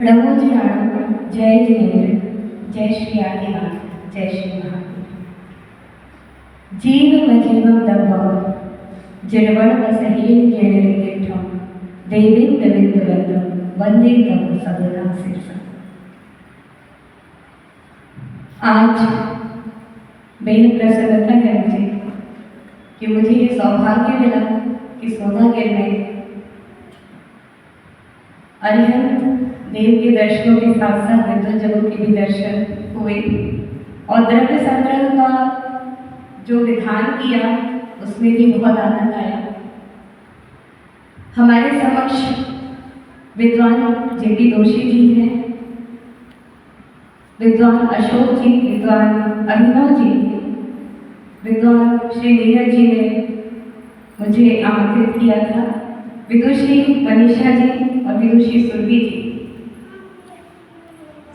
प्रभु जी आनंद, जय जिनेन्द्र, जय श्री आदिनाथ, जय श्री महावीर। जीव मजीवम दभव जिरवण वसहीन जेणितिठम देवीं दविंदवंदम वंदे तव सगुणा शीर्षम। आज बेहद प्रसन्नता है मुझे कि मुझे ये सौभाग्य मिला कि सोनागिर में अरिहंत देव के दर्शनों के साथ साथ विद्वजनों के भी दर्शन हुए और द्रव्य संग्रह का जो विधान किया उसमें भी बहुत आनंद आया। हमारे समक्ष विद्वान जेपी जोशी जी हैं, विद्वान अशोक जी, विद्वान अभिनव जी, विद्वान श्री नीरज जी ने मुझे आमंत्रित किया था, विदुषी मनीषा जी और विदुषी सुरभि जी,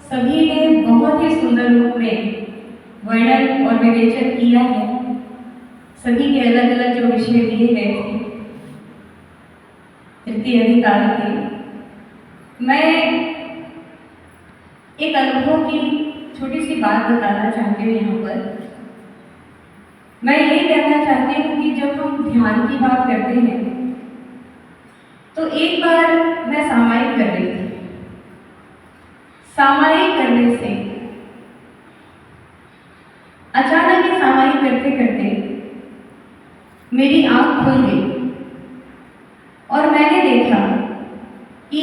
सभी ने बहुत ही सुंदर रूप में वर्णन और विवेचन किया है। सभी के अलग अलग जो विषय दिए गए थे तृतीय अधिकार के, मैं एक अनुभव की छोटी सी बात बताना चाहती हूँ। यहाँ पर मैं ये कहना चाहती हूँ कि जब हम ध्यान की बात करते हैं तो एक बार मैं सामायिक कर रही थी। सामायिक करने से अचानक ही सामायिक करते करते मेरी आंख खुल गई और मैंने देखा कि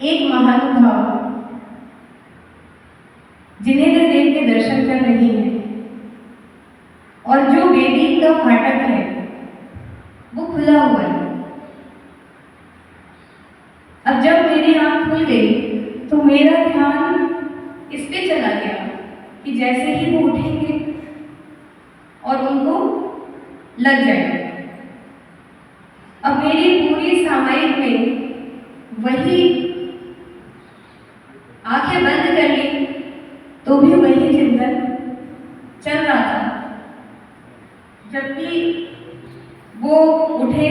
एक महानुभाव जिनेन्द्र देव के दर्शन कर रही है और जो वेदी का फाटक है वो खुला हुआ है। अब जब मेरी आंख खुल गई तो मेरा ध्यान इस पे चला गया कि जैसे ही वो उठेंगे और उनको लग जाएगा। अब मेरी पूरी सामायिक में वही आंखें बंद कर ली तो भी वही चिंतन चल रहा था। जबकि वो उठे,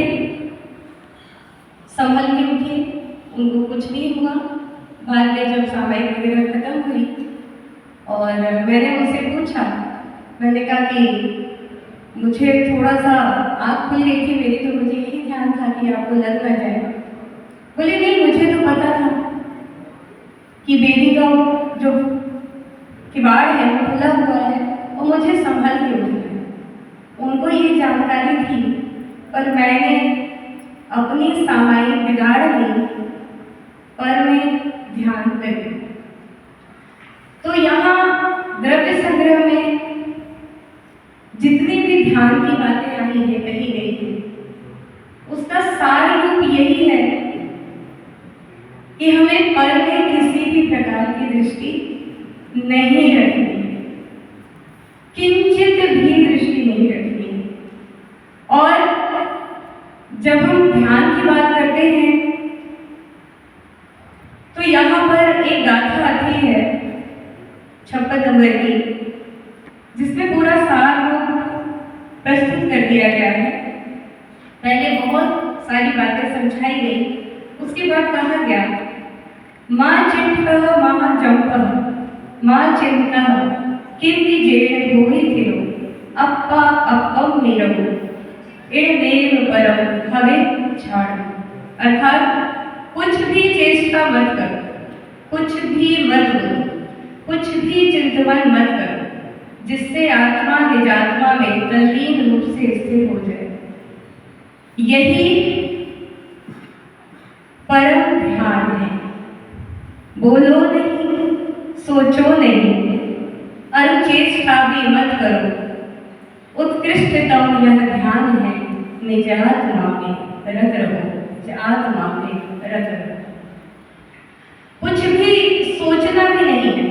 संभल के उठे, उनको कुछ नहीं हुआ। बाद में जब सामायिक वगैरह खत्म हुई और मैंने उनसे पूछा, मैंने कहा कि मुझे थोड़ा सा आँख खुल गई थी मेरी, तो मुझे यही ध्यान था कि आपको लग ना जाए। बोले नहीं, मुझे तो पता था कि वेदी का जो किवाड़ है वो खुला हुआ है और मुझे संभल के उठना है। उनको ये जानकारी थी, पर मैंने अपनी सामायिक बिगाड़ ली पर मैं ध्यान करें। तो यहाँ द्रव्य संग्रह में जितनी भी ध्यान की बातें आई है, कही गई है, उसका सार रूप यही है कि हमें पर में किसी भी प्रकार की दृष्टि नहीं रखनी है, किंचित भी दृष्टि नहीं रखनी है। और जब हम ध्यान की बात करते हैं तो यहाँ पर एक गाथा आती है 56 नंबर की, जिसमें पूरा सार रूप प्रस्तुत कर दिया गया है। पहले बहुत सारी बातें समझाई गई, उसके बाद कहा गया माँ चिंतः महाजंपः माँ चिंतः किंति जेण होई थियो अप्पा अप्पम निरहु इणमेव परम हवे छाड़। अर्थात कुछ भी चेष्टा मत करो, कुछ भी मत बोलो, कुछ भी चिंतन मत करो जिससे आत्मा निजात्मा में तल्लीन रूप से स्थिर हो जाए। यही परम ध्यान है। बोलो नहीं, सोचो नहीं, अनुचेष्टा भी मत करो। उत्कृष्टतम यह ध्यान है, निज आत्मा में रत रहो, निज आत्मा में रत रहो। कुछ भी सोचना भी नहीं है।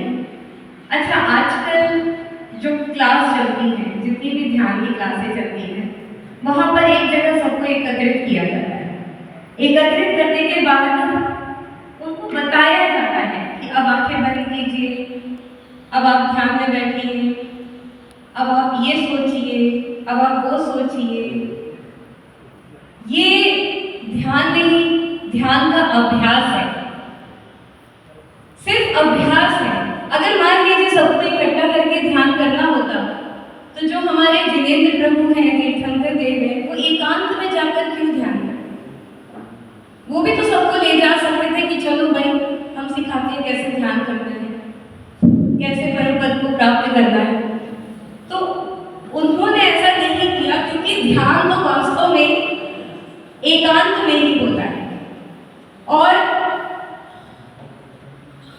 अच्छा, आजकल जो क्लास चलती है, जितनी भी ध्यान की क्लासें चलती हैं, वहाँ पर एक जगह सबको एकत्रित किया जाता है। एकत्रित करने के बाद उनको बताया जाता है कि अब आंखें बंद कीजिए, अब आप ध्यान में बैठिए, अब आप ये सोचिए, अब आप वो सोचिए। ये ध्यान नहीं, ध्यान का अभ्यास है। अभ्यास है। अगर मान लीजिए सबको इकट्ठा करके ध्यान करना होता तो जो हमारे जिनेंद्र प्रभु हैं, तीर्थंकर देव हैं, वो एकांत में जाकर क्यों ध्यान करें? वो भी तो सबको ले जा सकते थे कि चलो भाई हम सिखाते हैं कैसे ध्यान करना है, कैसे परम पद को प्राप्त करना है। तो उन्होंने ऐसा नहीं किया, क्योंकि ध्यान तो वास्तव में एकांत में ही होता है। और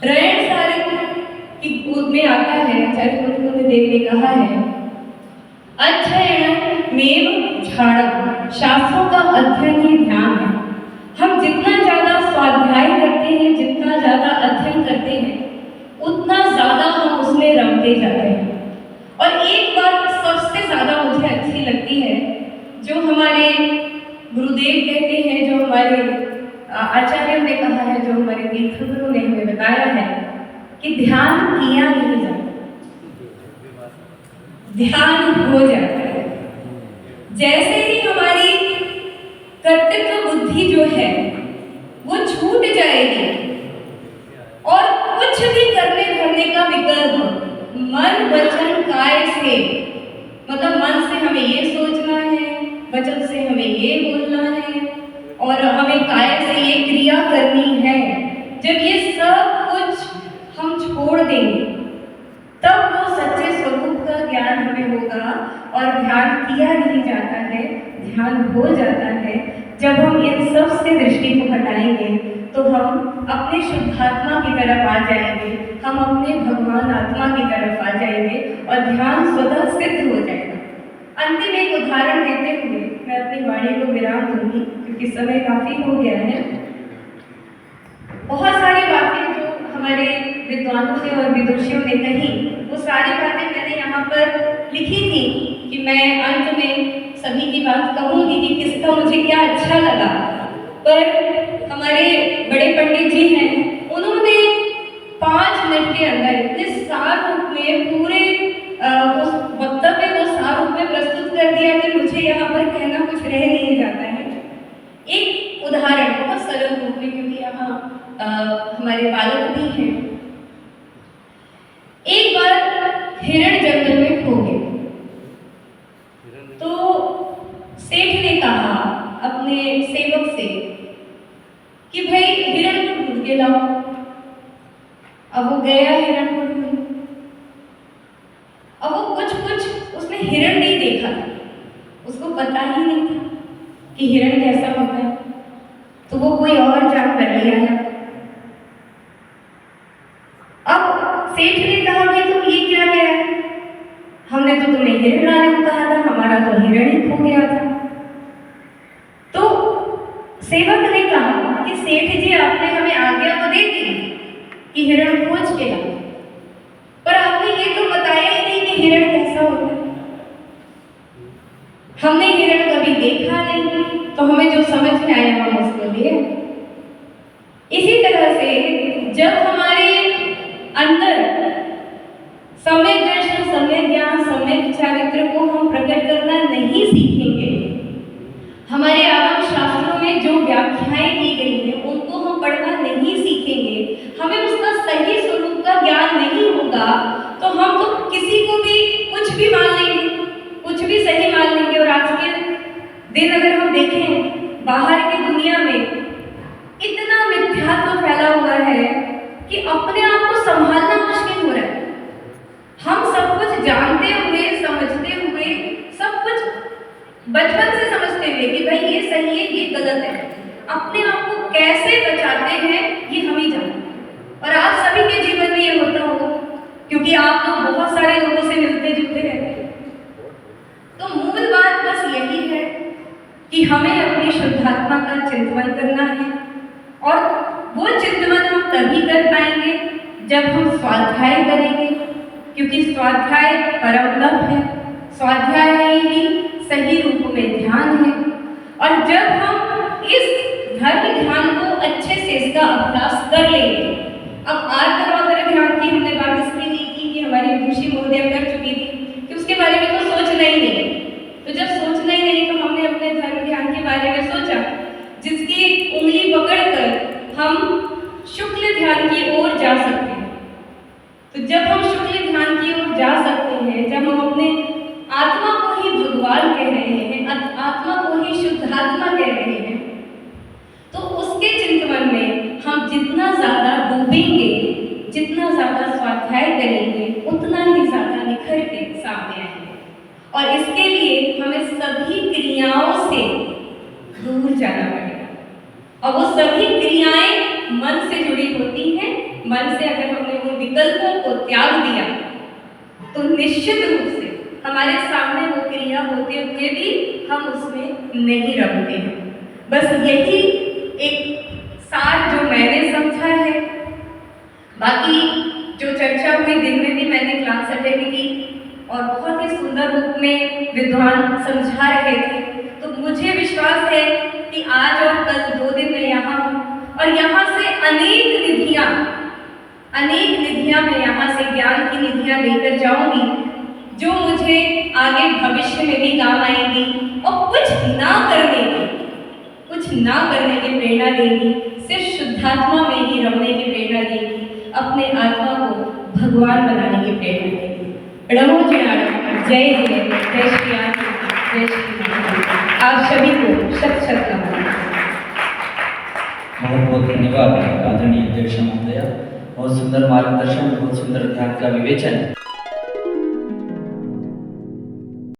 रैण सारंग की गोद में आता है, आचार्य गुरुदेव ने कहा है, अध्ययन में झाड़क, शास्त्रों का अध्ययन ही ध्यान है। हम जितना ज्यादा स्वाध्याय करते हैं, जितना ज्यादा अध्ययन करते हैं, उतना ज्यादा हम उसमें रमते जाते हैं। और एक बात सबसे ज्यादा मुझे अच्छी लगती है, जो हमारे गुरुदेव कहते हैं, जो हमारे आचार्यों ने कहा है, जो हमारे तीर्थंकरों ने हमें बताया है कि ध्यान किया नहीं जाता, ध्यान हो जाता है। जैसे ही हमारी कर्तव्य बुद्धि जो है वो छूट जाएगी और कुछ भी करने धरने का विकल्प मन वचन काय से, मतलब मन से हमें ये सोचना है, वचन से हमें ये बोलना है और हमें काय से ये क्रिया करनी है, जब ये सब कुछ हम छोड़ देंगे तब वो सच्चे स्वरूप का ज्ञान हमें होगा। और ध्यान किया नहीं जाता है, ध्यान हो जाता है। जब हम इन सब से दृष्टि को हटाएंगे तो हम अपने शुद्धात्मा की तरफ आ जाएंगे, हम अपने भगवान आत्मा की तरफ आ जाएंगे और ध्यान स्वतः सिद्ध हो जाएगा। अंतिम एक उदाहरण देते हुए मैं अपनी वाणी को विराम दूंगी, क्योंकि समय काफी हो गया है। बहुत सारी बातें जो हमारे विद्वानों ने और विदुषियों ने कही, वो सारी बातें मैंने यहाँ पर लिखी थी कि मैं अंत में सभी की बात कहूँगी कि किसका मुझे क्या अच्छा लगा। पर हमारे बड़े पंडित जी हैं, उन्होंने 5 मिनट के अंदर इतने सार रूप में पूरे उस वक्तव्य को सार रूप में प्रस्तुत कर दिया कि मुझे यहाँ पर कहना कुछ रह नहीं जाता है। एक उदाहरण बहुत सरल रूप में, क्योंकि यहाँ हमारे बालक भी हैं। एक बार हिरण जंगल में खो गए, तो सेठ ने कहा अपने सेवक से कि भाई हिरण को ढूंढ के लाओ। अब वो गया हिरण को ढूंढ, अब वो कुछ उसने हिरण नहीं देखा, उसको पता ही नहीं था कि हिरण कैसा होता है, तो वो कोई और जानवर ले आया। अब सेठ ने कहा कि तुम ये क्या किया, हमने तो तुम्हें हिरण लाने को कहा था, हमारा तो हिरण ही खो गया था। तो सेवक ने कहा कि सेठ जी आपने हमें आज्ञा तो दे दी कि हिरण खोज के लाओ, पर आपने ये तो बताया ही नहीं कि हिरण कैसा होता है। हमने हिरण कभी देखा नहीं, तो हमें जो समझ में आया हम उसको दिए। इसी तरह से जब हमारे अंदर सम्यक दर्शन, सम्यक ज्ञान, सम्यक चारित्र को हम प्रकट करना नहीं सीखेंगे, हमारे आगम शास्त्रों में जो व्याख्याएं की गई हैं उनको हम पढ़ना नहीं सीखेंगे, हमें उसका सही स्वरूप का ज्ञान नहीं होगा, तो हम तो किसी को भी कुछ भी मान लेंगे, कुछ भी सही मान लेंगे। और आज के दिन अगर हम देखें, बाहर की दुनिया में इतना मिथ्यात्व फैला हुआ है कि अपने आप को संभालना मुश्किल हो रहा है। हम सब कुछ जानते हुए, समझते हुए, सब कुछ बचपन से समझते हुए कि भाई ये सही है, ये गलत है, अपने आप को कैसे बचाते हैं ये हम ही जानते हैं। और आप सभी के जीवन में ये होता होगा, क्योंकि आप लोग बहुत सारे लोगों से मिलते जुलते रहते हैं। तो मूल बात बस यही है कि हमें अपनी शुद्धात्मा का चिंतन करना है, और वो चिंतन हम तभी कर पाएंगे जब हम स्वाध्याय करेंगे, क्योंकि स्वाध्याय परम तप है, स्वाध्याय ही सही रूप में ध्यान है। और जब हम इस धर्म ध्यान को अच्छे से इसका अभ्यास कर लेंगे, अब आर्द्र ध्यान की हमने बात इसलिए नहीं की कि हमारी ऋषि महोदय कर चुकी थी कि उसके बारे में तो सोचना ही नहीं। तो जब सोचना ही नहीं तो हमने अपने धर्म ध्यान के बारे में सोचा, जिसकी उंगली पकड़कर हम शुक्ल ध्यान की ओर जा सकते हैं। तो जब हम शुक्ल ध्यान की ओर जा सकते हैं, जब हम अपने आत्मा को ही भगवान कह रहे हैं, आत्मा को ही शुद्धात्मा कह रहे हैं, तो उसके चिंतन में हम जितना ज़्यादा डूबेंगे, जितना ज़्यादा स्वाध्याय करेंगे, उतना ही ज़्यादा निखर के सामने आएंगे। और इसके लिए हमें सभी क्रियाओं से दूर जाना पड़ेगा। और वो सभी क्रियाएं मन से जुड़ी होती हैं। मन से अगर हमने उन विकल्पों को त्याग दिया तो निश्चित रूप से हमारे सामने वो क्रिया होते हुए भी हम उसमें नहीं रमते हैं। बस यही एक सार जो मैंने समझा है। बाकी जो चर्चा हुई, दिन में भी मैंने क्लास अटेंड की और बहुत ही सुंदर रूप में विद्वान समझा रहे थे। तो मुझे विश्वास है कि आज और कल 2 दिन मैं यहाँ हूँ और यहाँ से अनेक निधियाँ मैं यहाँ से ज्ञान की निधियाँ लेकर जाऊँगी, जो मुझे आगे भविष्य में भी काम आएंगी और कुछ ना करने की प्रेरणा देगी, सिर्फ शुद्धात्मा में ही रमने की प्रेरणा देगी, अपने आत्मा को भगवान बनाने की प्रेरणा देगी। रमो जनार्दन, जय जय जय श्री राम, जय श्री राम। आप सभी को शत शत नमन। बहुत बहुत धन्यवाद आदरणीय अध्यक्ष महोदया। बहुत सुंदर मार्गदर्शन, बहुत सुंदर ध्यान का विवेचन।